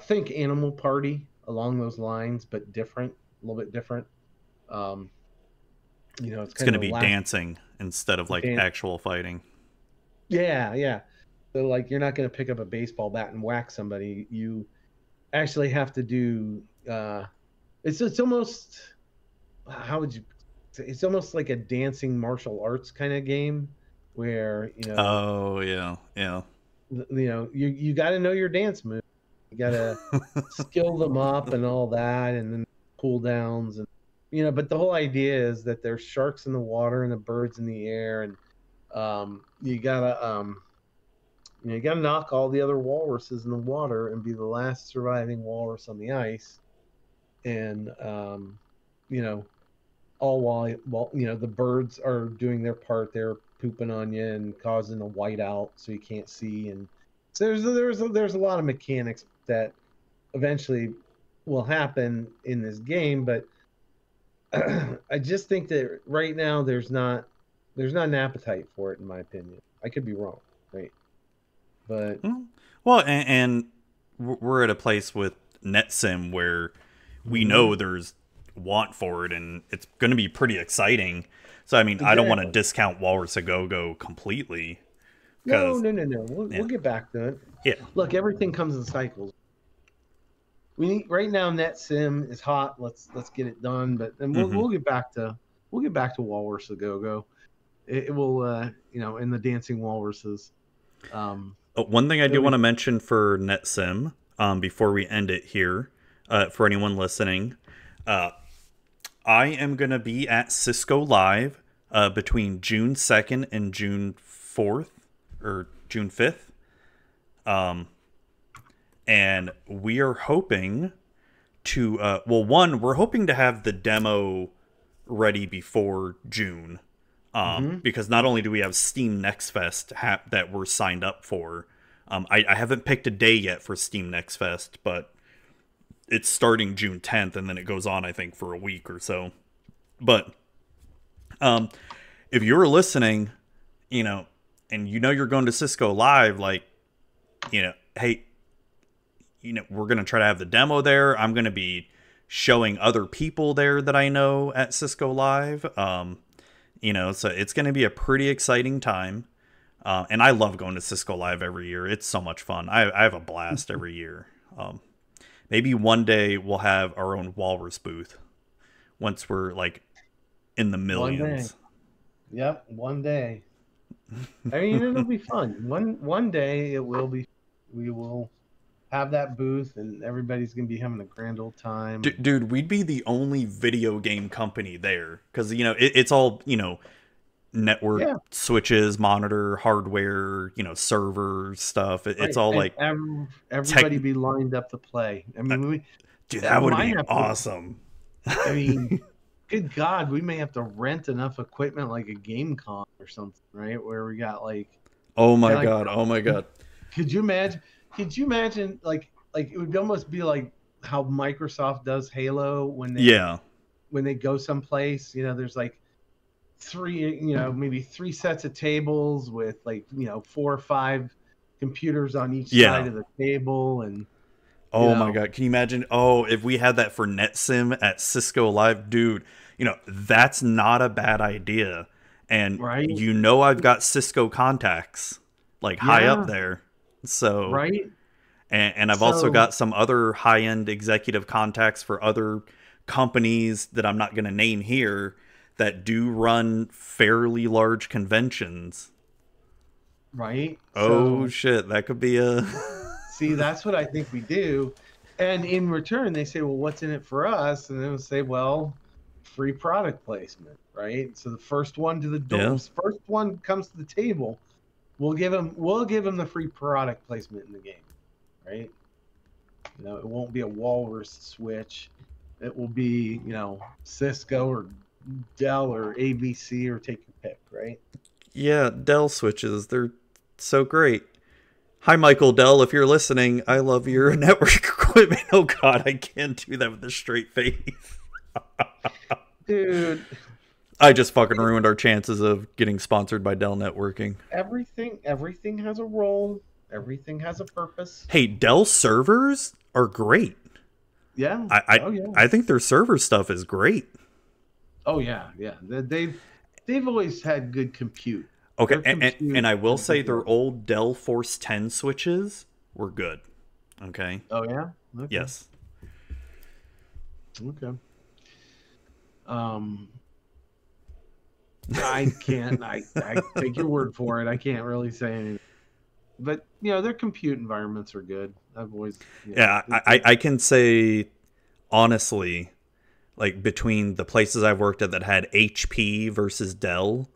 think Animal Party along those lines, but different, a little bit different. Um, it's It's kind going of to a be last dancing instead of like dance. actual fighting. Yeah, yeah. So like you're not going to pick up a baseball bat and whack somebody. You actually have to do. It's almost, how would you say, it's almost like a dancing martial arts kind of game where Oh, yeah. Yeah. you got to know your dance moves. You got to skill them up and all that, and then cool downs and but the whole idea is that there's sharks in the water and the birds in the air, and you gotta knock all the other walruses in the water and be the last surviving walrus on the ice, and you know all while the birds are doing their part. They're pooping on you and causing a whiteout so you can't see, and so there's a lot of mechanics that eventually will happen in this game, but I just think that right now there's not an appetite for it, in my opinion. I could be wrong, right? But Well, and we're at a place with NetSim where we mhm, know there's want for it, and it's going to be pretty exciting. So, I mean, I don't want to exactly. discount Walrus a Go completely No, because, no, no, no. We'll yeah, get back to it. yeah, Look, everything comes in cycles. We need right now. NetSim is hot. Let's get it done. But then we'll hmm we'll get back to Walrus a Go. It will in the dancing walruses. Um, One thing I do it'll want be to mention for NetSim before we end it here, for anyone listening, uh, I am going to be at Cisco Live between June 2nd and June 4th or June 5th. And we are hoping to, one, we're hoping to have the demo ready before June. mhm. Because not only do we have Steam Next Fest that we're signed up for, I haven't picked a day yet for Steam Next Fest, but it's starting June 10th, and then it goes on, I think, for a week or so. But um, if you're listening, and you're going to Cisco Live, like, hey, we're going to try to have the demo there. I'm going to be showing other people there that I know at Cisco Live. So it's going to be a pretty exciting time. And I love going to Cisco Live every year. It's so much fun. I have a blast every year. Maybe one day we'll have our own Walrus booth once we're like in the One day. millions. Yep, one day. I mean, it'll be fun. One day it will be. We will have that booth, and everybody's gonna be having a grand old time. Dude, we'd be the only video game company there because it's all network Yeah, switches, monitor hardware, server stuff. It's right. all And like tech. everybody be lined up to play. I uh, mean, Dude, we that would might be have to. awesome. I mean, good God, we may have to rent enough equipment like a game con or something, right? Where we got like Oh my kind of god! Oh my like. god! Could you imagine? Could you imagine like it would almost be like how Microsoft does Halo Yeah, when they go someplace. There's like three, maybe three sets of tables with like 4 or 5 computers on each side yeah. of the table, and you Oh my know, god! Can you imagine? Oh, if we had that for NetSim at Cisco Live, dude. That's not a bad idea. And right? I've got Cisco contacts like high up Yeah, there. So right. and I've also So got some other high-end executive contacts for other companies that I'm not going to name here that do run fairly large conventions. right. Oh So shit, that could be a see, that's what I think we do. And in return, they say, well, what's in it for us? And they'll say, well, free product placement, right? So the first one to the door, yeah. first one comes to the table, we'll give him the free product placement in the game, right? It won't be a Walrus Switch. It will be, Cisco or Dell or ABC, or take your pick, right? Yeah, Dell switches. They're so great. Hi, Michael Dell. If you're listening, I love your network equipment. Oh, God, I can't do that with a straight face. Dude. I just fucking ruined our chances of getting sponsored by Dell Networking. Everything has a role. Everything has a purpose. Hey, Dell servers are great. Yeah. I think their server stuff is great. Oh yeah. They've always had good compute. Okay, and I will say their old Dell Force 10 switches were good. Okay. Oh yeah. Okay. Yes. Okay. I can't. I take your word for it. I can't really say anything. But their compute environments are good. I've always. I can say honestly, like between the places I've worked at that had HP versus Dell,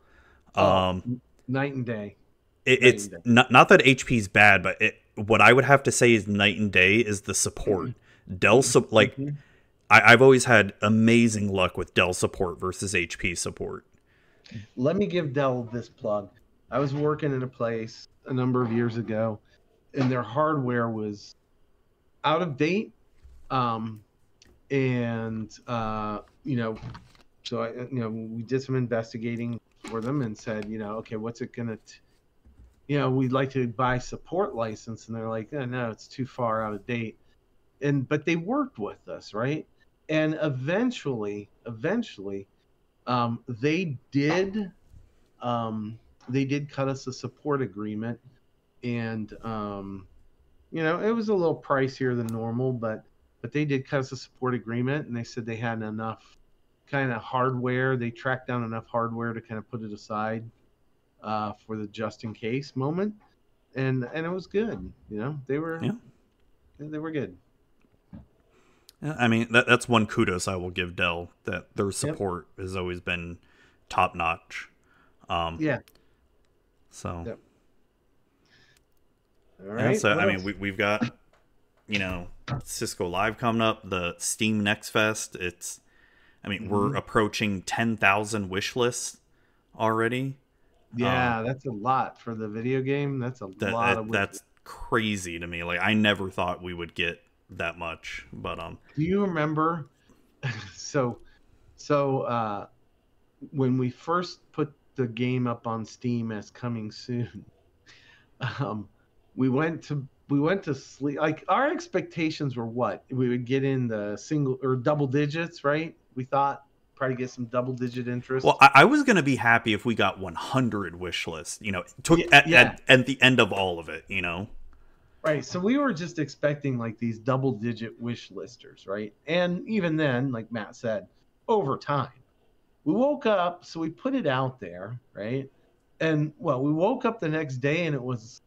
night and day. It's not that HP's bad, but what I would have to say is night and day is the support. Dell I've always had amazing luck with Dell support versus HP support. Let me give Dell this plug. I was working in a place a number of years ago, and their hardware was out of date. So we did some investigating for them and said, okay, what's it gonna, we'd like to buy support license, and they're like, oh, no, it's too far out of date. But they worked with us, right? And eventually, they did cut us a support agreement, and it was a little pricier than normal, but they did cut us a support agreement, and they said they had enough kind of hardware. They tracked down enough hardware to kind of put it aside for the just in case moment, and it was good. They were good. I mean, that's one kudos I will give Dell, that their support has always been top notch. Yeah. So. Yep. All right. So I mean, we've got Cisco Live coming up, the Steam Next Fest. We're approaching 10,000 wish lists already. Yeah, that's a lot for the video game. That's a lot of. That's crazy to me. Like, I never thought we would get that much, but do you remember when we first put the game up on Steam as coming soon, we went to sleep, like, our expectations were what we would get in the single or double digits, right? We thought probably get some double digit interest. Well, I was gonna be happy if we got 100 wish lists, at the end of all of it, Right, so we were just expecting like these double-digit wish listers, right? And even then, like Matt said, over time, we woke up, so we put it out there, right? And we woke up the next day, and it was,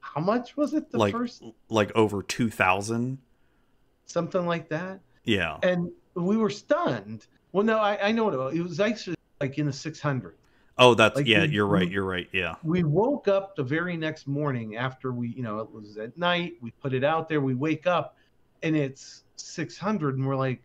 how much was it? First, like over 2,000, something like that. Yeah, and we were stunned. Well, no, I know it was actually like in the 600. Oh, that's you're right. Yeah. We woke up the very next morning after it was at night. We put it out there. We wake up and it's 600, and we're like,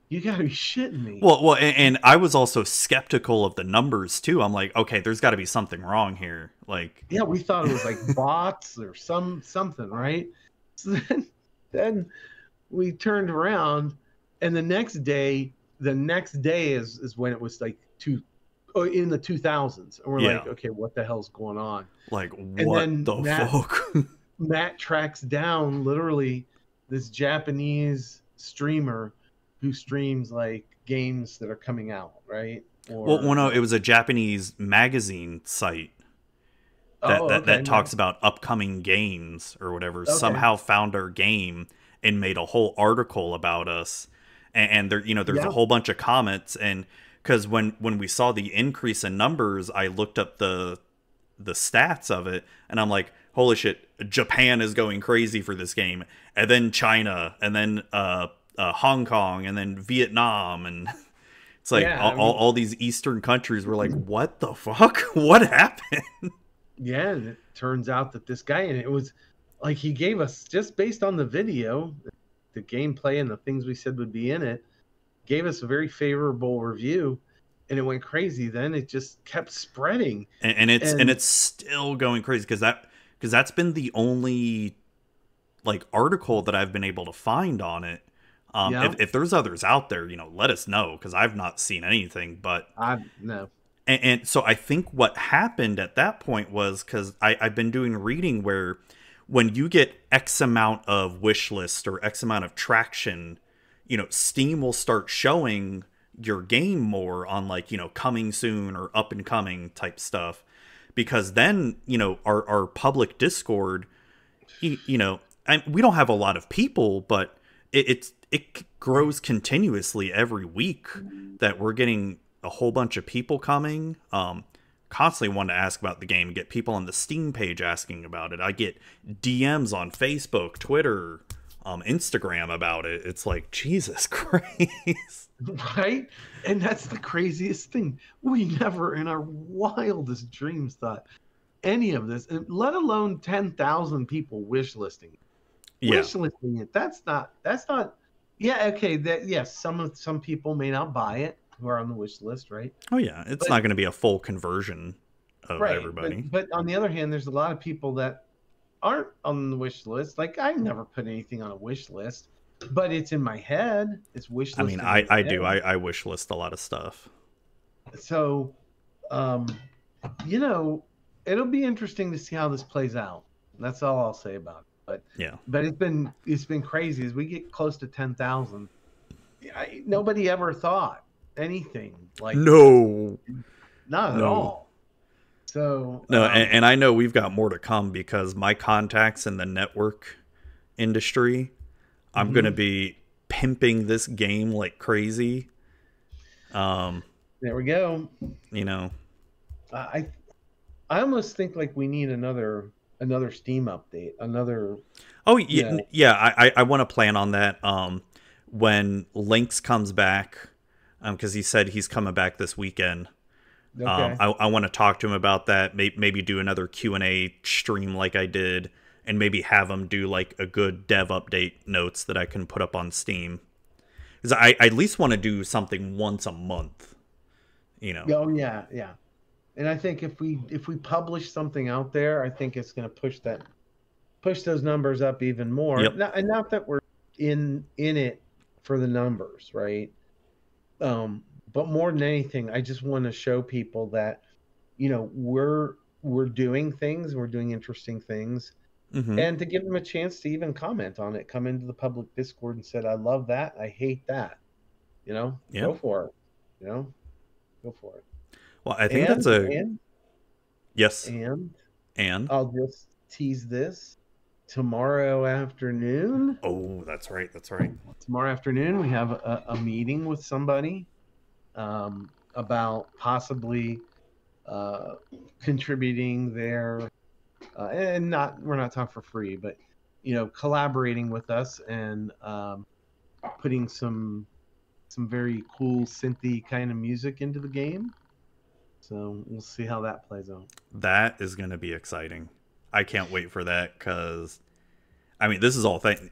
you gotta be shitting me. Well, and I was also skeptical of the numbers too. I'm like, okay, there's got to be something wrong here. Like, yeah, we thought it was like bots or something, right? So then we turned around, and the next day is when it was like in the 2000s, and we're like, okay, what the hell's going on? Like, what the fuck? Matt tracks down literally this Japanese streamer who streams like games that are coming out, right? No, it was a Japanese magazine site that talks about upcoming games or whatever. Okay. Somehow found our game and made a whole article about us, and there, there's a whole bunch of comments. And because when we saw the increase in numbers, I looked up the stats of it, and I'm like, holy shit, Japan is going crazy for this game, and then China, and then Hong Kong, and then Vietnam, and it's like all these Eastern countries were like, what the fuck? What happened? Yeah, and it turns out that this guy, and it was like he gave us, just based on the video, the gameplay and the things we said would be in it, gave us a very favorable review, and it went crazy. Then it just kept spreading, and and it's still going crazy because that's been the only like article that I've been able to find on it. yeah, If there's others out there, let us know, because I've not seen anything. But I no, and so I think what happened at that point was, because I've been doing reading where when you get X amount of wish list or X amount of traction, Steam will start showing your game more on like, coming soon or up and coming type stuff. Because then, our public Discord, and we don't have a lot of people, but it grows continuously every week that we're getting a whole bunch of people coming. Constantly want to ask about the game, get people on the Steam page asking about it. I get DMs on Facebook, Twitter, Instagram about it. It's like, Jesus Christ. right? And that's the craziest thing. We never in our wildest dreams thought any of this, let alone 10,000 people wish listing. Yeah. Wish listing it. That's not yeah, okay, that yes, some people may not buy it who are on the wish list, right? Oh yeah, it's not going to be a full conversion of Right. everybody. But on the other hand, there's a lot of people that aren't on the wish list. Like I never put anything on a wish list, but it's in my head. It's wish list. I mean, I do. I wish list a lot of stuff. So, it'll be interesting to see how this plays out. That's all I'll say about it. But Yeah. but it's been crazy as we get close to 10,000. Nobody ever thought anything like No. not at all. So No, and I know we've got more to come, because my contacts in the network industry, I'm going to be pimping this game like crazy. There we go. I almost think like we need another Steam update. Oh yeah, I want to plan on that. When Lynx comes back, because he said he's coming back this weekend. Okay. I want to talk to him about that. Maybe do another Q&A stream like I did, and maybe have him do like a good dev update notes that I can put up on Steam. Because I at least want to do something once a month. Oh yeah. And I think if we publish something out there, I think it's going to push those numbers up even more. Yep. Not that we're in it for the numbers, right? But more than anything, I just want to show people that, we're doing things, we're doing interesting things, and to give them a chance to even comment on it. Come into the public Discord and said, "I love that. I hate that." Go for it. Go for it. Well, I think yes. And I'll just tease this. Tomorrow afternoon. Oh, that's right. Tomorrow afternoon, we have a meeting with somebody about possibly contributing their and we're not talking for free, but collaborating with us and putting some very cool synthy kind of music into the game. So we'll see how that plays out. That is going to be exciting. I can't wait for that, because I mean, this is all thing.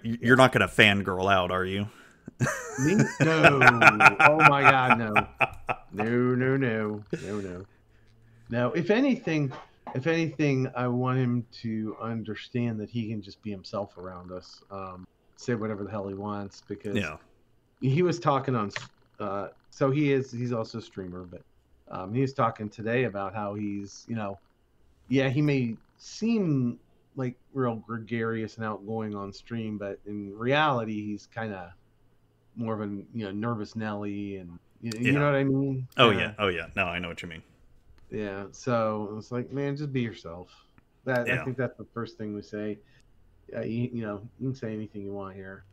You're not going to fangirl out, are you? Me? No. Oh my God, no. No. If anything, I want him to understand that he can just be himself around us. Say whatever the hell he wants, because he was talking on. So he's also a streamer, but he was talking today about how he's, he may seem like real gregarious and outgoing on stream, but in reality, he's kind of more of a nervous Nelly, and you know what I mean? Oh yeah. No, I know what you mean. Yeah. So it's like, man, just be yourself. I think that's the first thing we say. You can say anything you want here.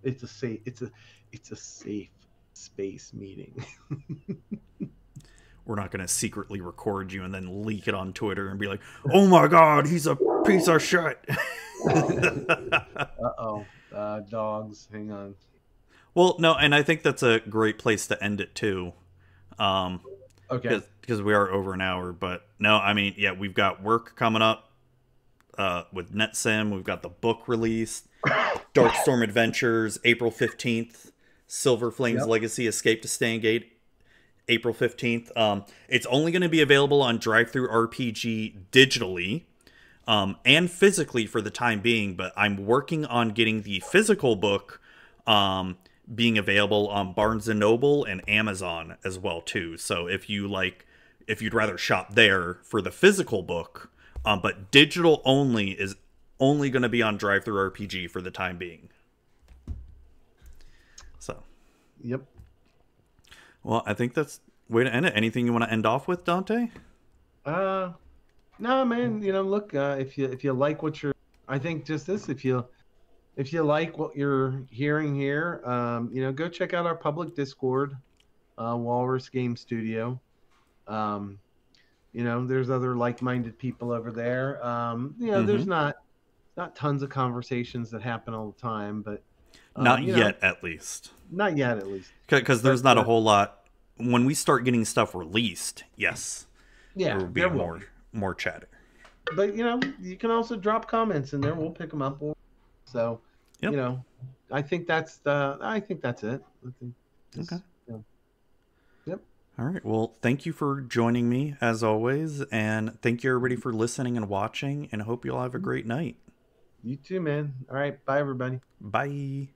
It's a safe space meeting. We're not going to secretly record you and then leak it on Twitter and be like, "Oh my God, he's a piece of shit." Uh-oh. Dogs, hang on. Well, no, and I think that's a great place to end it too. Okay. because we are over an hour. But no, I mean, yeah, we've got work coming up with NetSim. We've got the book released, Darkstorm Adventures, April 15th. Silver Flames Yep. Legacy Escape to Stangate, April 15th. It's only going to be available on Drive-Thru RPG digitally and physically for the time being, but I'm working on getting the physical book being available on Barnes & Noble and Amazon as well too. So if you'd rather shop there for the physical book, but digital only is only going to be on Drive-Thru RPG for the time being. So, Yep. well, I think that's way to end it. Anything you want to end off with, Dante? No, man. Look, if you like what you're, I think just this. If you like what you're hearing here, go check out our public Discord, Walrus Game Studio. There's other like-minded people over there. There's not tons of conversations that happen all the time, but Not yet, at least. not yet, at least. Because there's not a whole lot. When we start getting stuff released, yes, Yeah, there will be more chatter. But you can also drop comments in there. We'll pick them up. So, Yep. I think that's it. I think Okay. Yep. All right. Well, thank you for joining me as always, and thank you everybody for listening and watching. And hope you all have a great night. You too, man. All right. Bye, everybody. Bye.